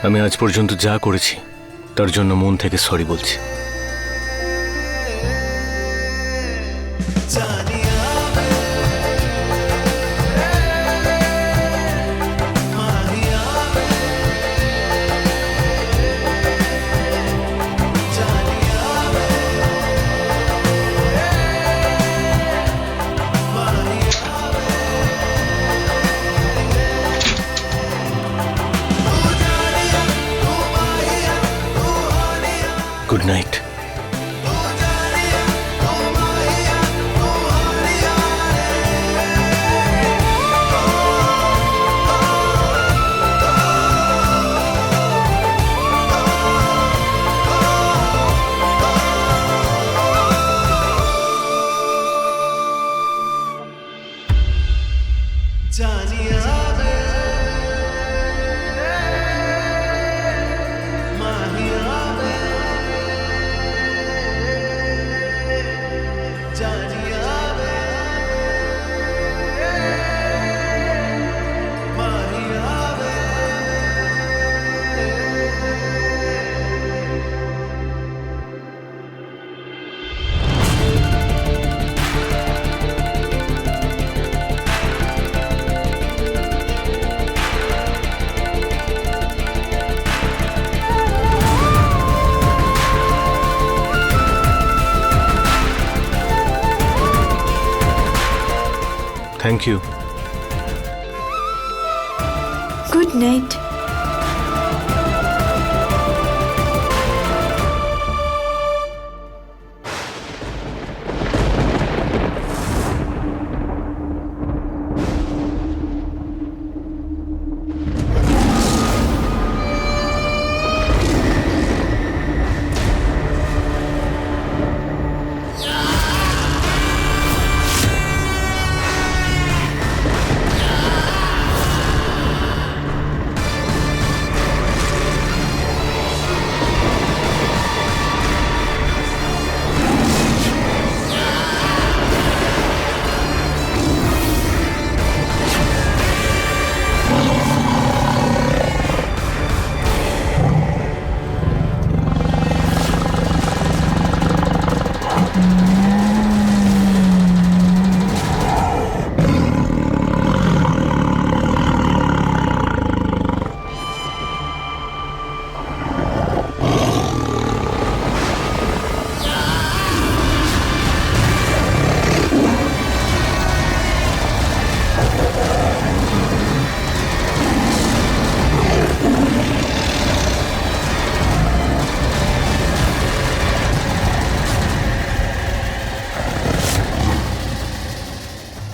আমি আজ পর্যন্ত যা করেছি তার জন্য মন থেকে সরি বলছি। Good night. Thank you. Good night.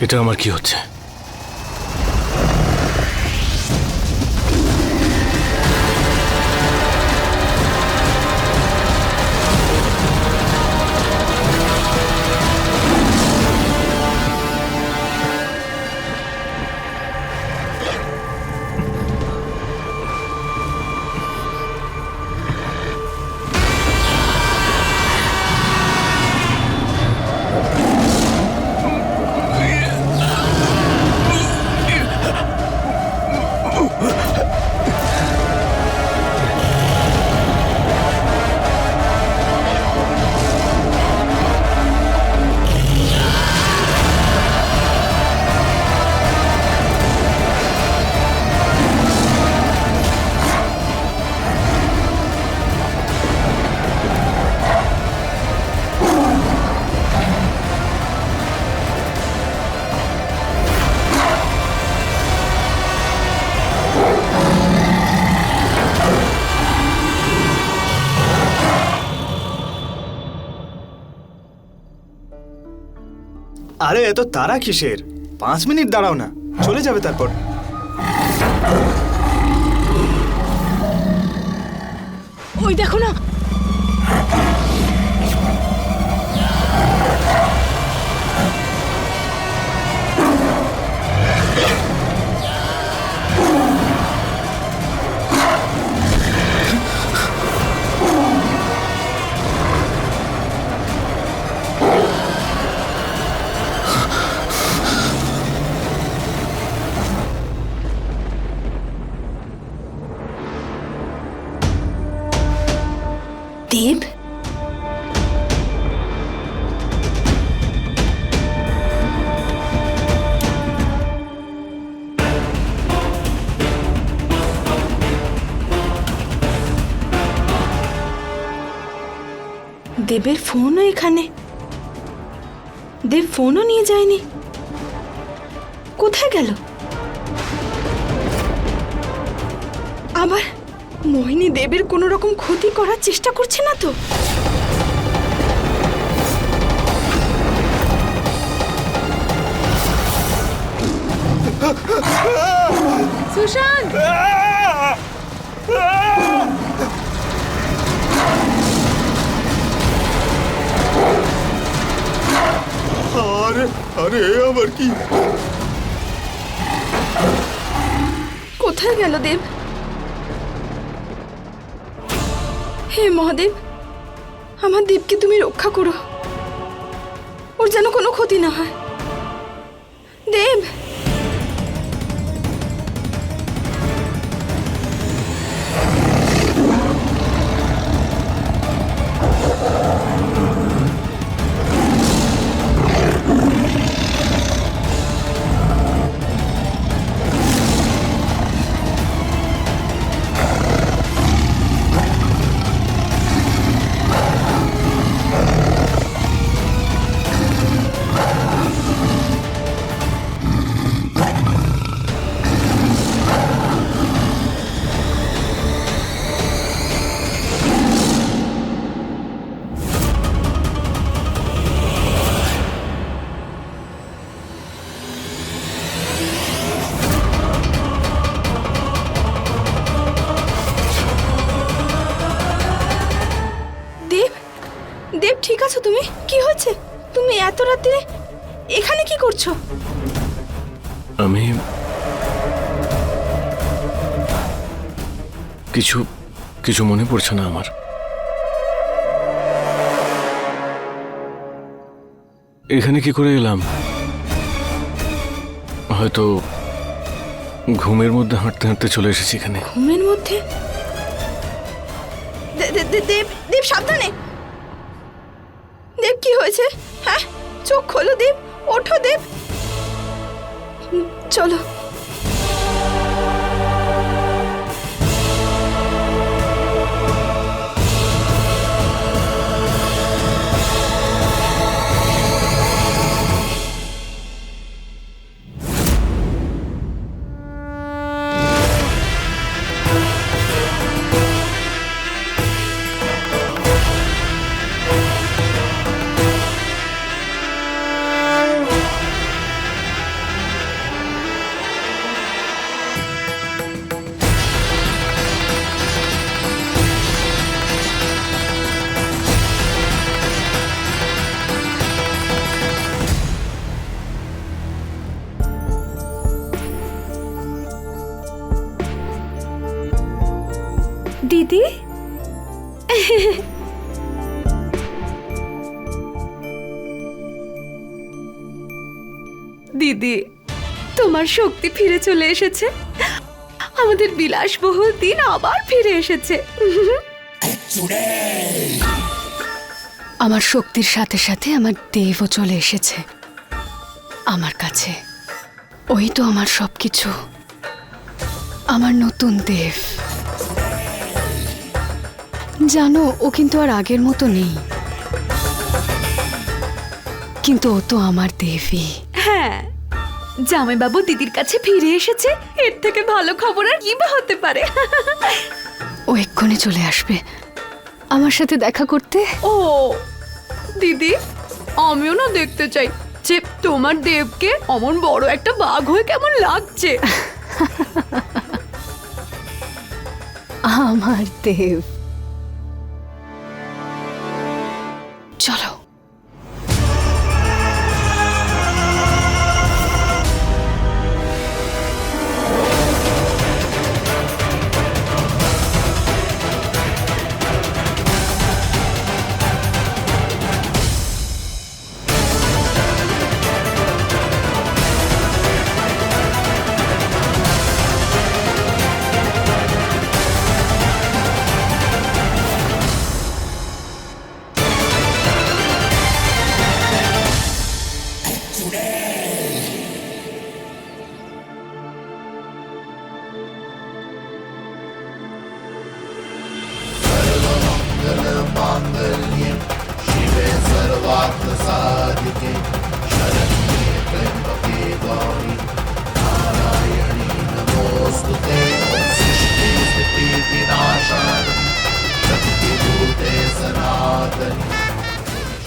এটা আমার কি হচ্ছে? আরে এত তারা কিসের? 5 মিনিট দাঁড়াও না, চলে যাবে তারপর। ওই দেখো না। দেব, দেবের ফোনও এখানে। দেব ফোনও নিয়ে যায়নি, কোথায় গেল? আবার মোহিনী দেবের কোনো রকম ক্ষতি করার চেষ্টা করছে না তো? সুশান্ত, আরে আরে আবার কি? কোথায় গেল দেব? হে মহাদেব, আমার দেবকে তুমি রক্ষা করো, ওর যেন কোনো ক্ষতি না হয়। দেব, দেব, দেব ঠিক আছো তুমি? কি হয়েছে? তুমি এত রাত্রে এখানে কি করছো? আমি কিছু কিছু মনে পড়ছে না আমার। এখানে কি করে এলাম? হয়তো ঘুমের মধ্যে হাঁটতে হাঁটতে চলে এসেছি এখানে। ঘুমের মধ্যে? দেব, দেব সাবধানে। দেব কি হয়েছে? হ্যাঁ, চোখ খোলো দেব, ওঠো দেব, চলো। দিদি, দিদি তোমার শক্তি ফিরে চলে এসেছে। আমাদের বিলাসবহুল দিন আবার ফিরে এসেছে। আমার শক্তির সাথে সাথে আমার দেবও চলে এসেছে আমার কাছে। ওই তো আমার সবকিছু, আমার নতুন দেব। জানো, ও কিন্তু আর আগের মতো নেই, কিন্তু ও তো আমার দেবী। হ্যাঁ, জামাইবাবু দিদির কাছে ফিরে এসেছে, এর থেকে ভালো খবর আর কি বা হতে পারে। ও এক্ষুনি চলে আসবে আমার সাথে দেখা করতে। ও দিদি, আমিও না দেখতে চাই যে তোমার দেবকে অমন বড় একটা বাঘ হয়ে কেমন লাগছে। আমার দেব, চলো।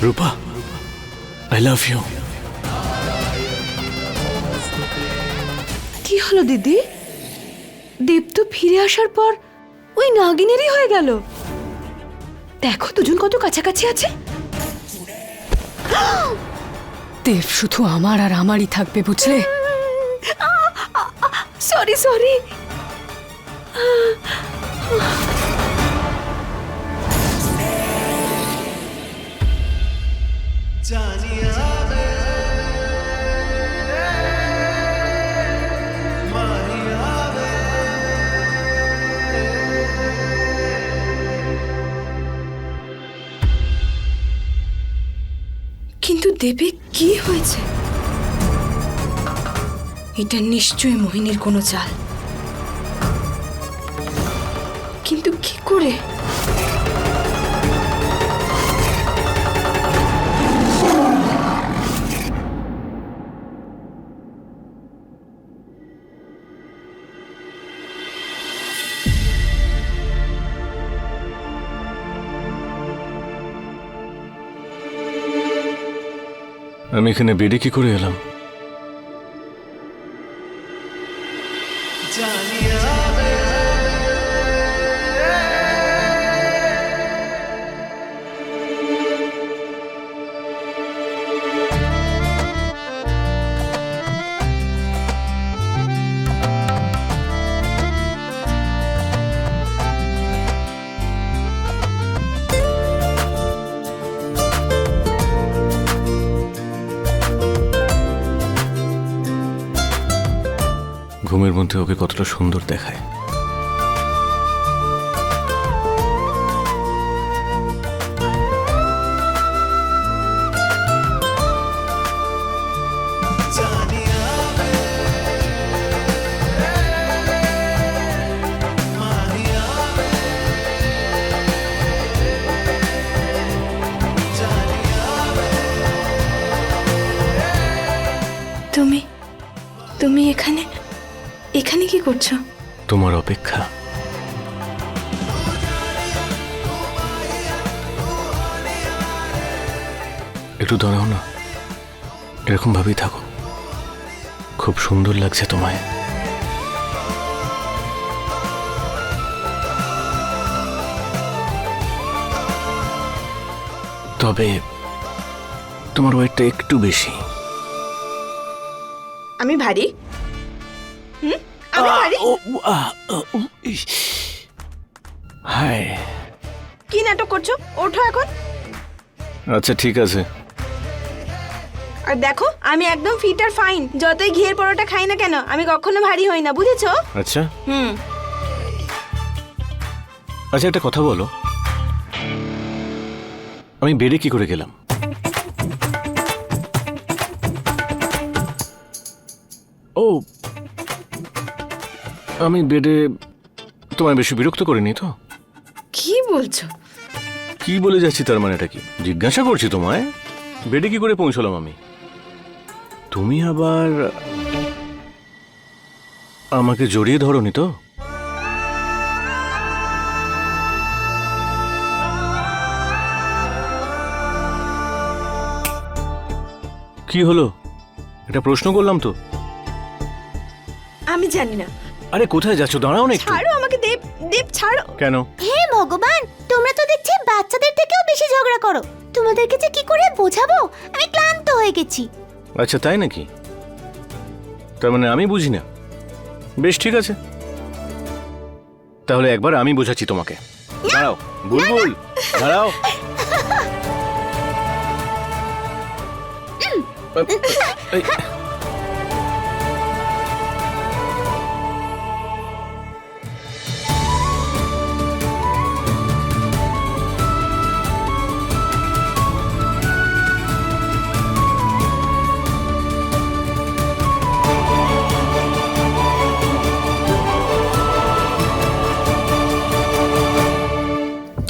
রূপা, আই লাভ ইউ। কি হলো দিদি? দেব তো ফিরে আসার পর ওই নাগিনেরই হয়ে গেল। দেখো দুজন কত কাছাকাছি আছে। দেব শুধু আমার আর আমারই থাকবে, বুঝলে? Sorry sorry. কিন্তু দেবে কি হয়েছে? এটা নিশ্চয়ই মোহিনীর কোনো চাল। কিন্তু কি করে? আমি এখানে বেডে কি করে এলাম? ঘুমের মধ্যে ওকে কতটা সুন্দর দেখায়। তুমি এখানে এখানে কি করছো? তোমার অপেক্ষা। একটু দাঁড়াও না, এরকম ভাবেই থাকো। খুব সুন্দর লাগছে তোমায়। তবে তোমার ওয়েটটা একটু বেশি। আমি ভারী? আমি ভারী? হাই, কি নাটক করছো? ওঠো এখন। আচ্ছা ঠিক আছে। আর দেখো, আমি একদম ফিট আর ফাইন। যতই ঘিয়ের পরোটা খাই না কেন, আমি কখনো ভারী হই না, বুঝেছো? আচ্ছা আচ্ছা, একটা কথা বলো, আমি বেডে কি করে গেলাম? ও, আমি বেডে তোমায় বেশি বিরক্ত করিনি তো? কি বলছো? কি বলে যাচ্ছি তার মানেটা কি? জিজ্ঞাসা করছি তোমায়, বেডে কি করে পৌঁছলাম আমি। তুমি আবার আমাকে জড়িয়ে ধরোনি তো? কি হলো? এটা প্রশ্ন করলাম তো। আমি জানি না। আরে কোথায় যাচ্ছ? দাঁড়াও না একটু। ছাড়ো আমাকে, দেব দেব ছাড়ো। কেন? হে ভগবান, তোমরা তো দেখছি বাচ্চাদের থেকেও বেশি ঝগড়া করো। তোমাদেরকে যে কি করে বোঝাবো, আমি ক্লান্ত হয়ে গেছি। আচ্ছা তাই নাকি? তার মানে আমি বুঝি না। বেশ ঠিক আছে, তাহলে একবার আমি বোঝাচ্ছি তোমাকে। দাঁড়াও বুলবুল, দাঁড়াও। এই,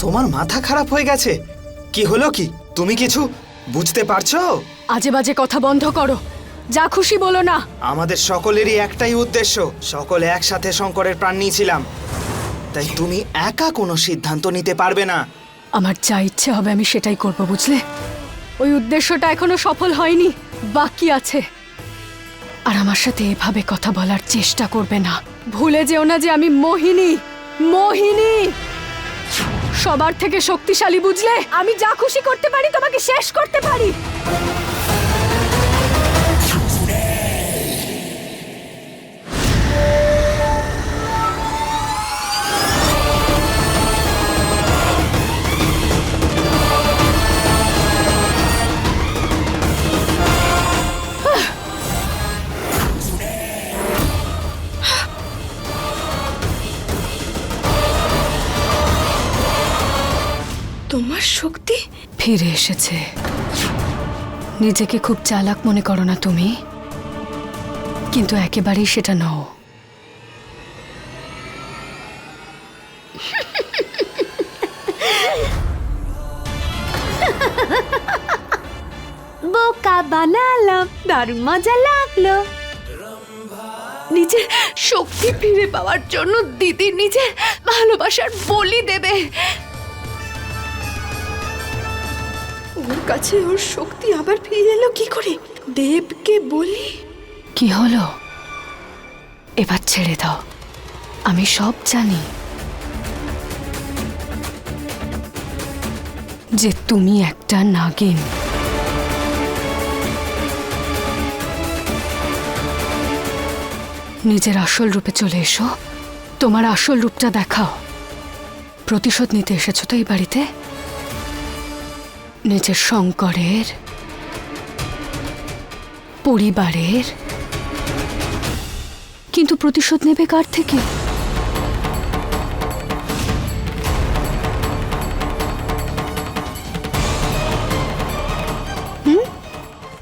তোমার মাথা খারাপ হয়ে গেছে? কি হলো কি? তুমি কিছু বুঝতে পারছো? আজে বাজে কথা বন্ধ করো, যা খুশি বলো না। আমাদের সকলেরই একটাই উদ্দেশ্য, সকলে একসাথে শঙ্করের প্রাণ নিয়েছিলাম, তাই তুমি একা কোনো সিদ্ধান্ত নিতে পারবে না। আমার যা ইচ্ছে হবে আমি সেটাই করব, বুঝলে? ওই উদ্দেশ্যটা এখনো সফল হয়নি, বাকি আছে। আর আমার সাথে এভাবে কথা বলার চেষ্টা করবে না। ভুলে যেও না যে আমি মোহিনী, মোহিনী সবার থেকে শক্তিশালী, বুঝলে? আমি যা খুশি করতে পারি, তোমাকে শেষ করতে পারি। তোমার শক্তি ফিরে এসেছে। নিজেকে খুব চালাক মনে করো না তুমি, কিন্তু একেবারেই সেটা নও। বোকা বানালাম, দারুণ মজা লাগলো। নিজের শক্তি ফিরে পাওয়ার জন্য দিদি নিজের ভালোবাসার বলি দেবে। ওর কাছে ওর শক্তি আবার ফিরে এলো কি করে? দেবকে বলি। কি হলো? এবার ছেড়ে দাও, আমি সব জানি যে তুমি একটা নাগিন। নিজের আসল রূপে চলে এসো, তোমার আসল রূপটা দেখাও। প্রতিশোধ নিতে এসেছো তো এই বাড়িতে, নিজের শঙ্করের, পরিবারের। কিন্তু প্রতিশোধ নেবে কার থেকে?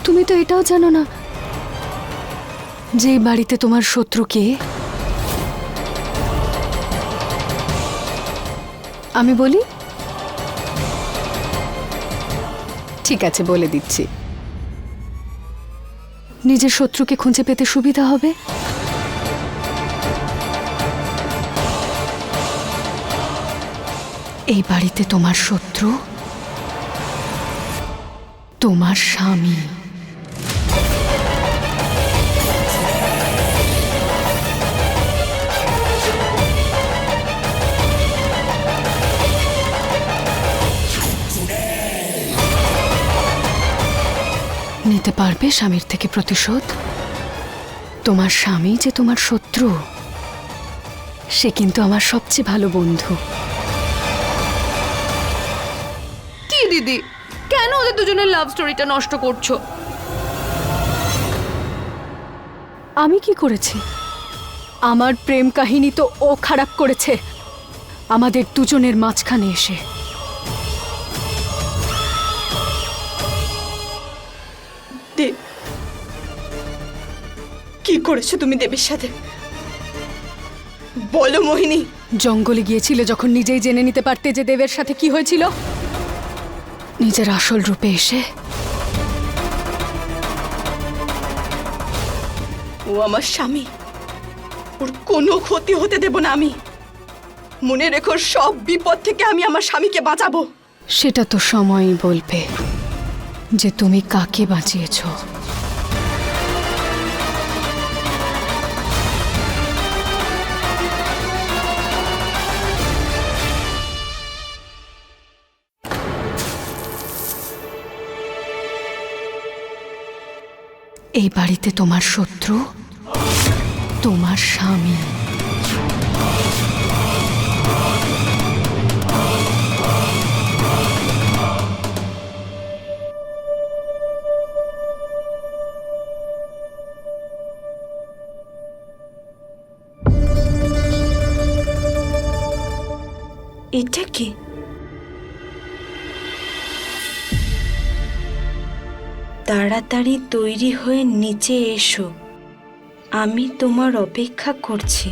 তুমি তো এটাও জানো না যে এই বাড়িতে তোমার শত্রু কে। আমি বলি? ঠিক আছে, বলে দিচ্ছি। নিজের শত্রুকে খুঁজে পেতে সুবিধা হবে। এই বাড়িতে তোমার শত্রু তোমার স্বামী। নিতে পারবে স্বামীর থেকে প্রতিশোধ? তোমার স্বামী যে তোমার শত্রু, সে কিন্তু আমার সবচেয়ে ভালো বন্ধু। কি দিদি, কেন ওদের দুজনের লাভ স্টোরিটা নষ্ট করছো? আমি কি করেছি? আমার প্রেম কাহিনী তো ও খারাপ করেছে আমাদের দুজনের মাঝখানে এসে। দেব, কি করেছো তুমি দেবের সাথে? বলো মোহিনী। জঙ্গলে গিয়েছিলে যখন, নিজেই জেনে নিতে পারতে যে দেবের সাথে কি হয়েছিল। নিজের আসল রূপে এসে। ও আমার স্বামী, ওর কোনো ক্ষতি হতে দেব না আমি। মনে রেখো, সব বিপদ থেকে আমি আমার স্বামীকে বাঁচাবো। সেটা তো সময়ই বলবে যে তুমি কাকে বাঁচিয়েছ। এই বাড়িতে তোমার শত্রু তোমার স্বামী। এটা কি? তাড়াতাড়ি তৈরি হয়ে নিচে এসো, আমি তোমার অপেক্ষা করছি।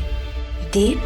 দেব,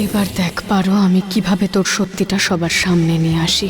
এবার দেখ পারো আমি কিভাবে তোর সত্যিটা সবার সামনে নিয়ে আসি।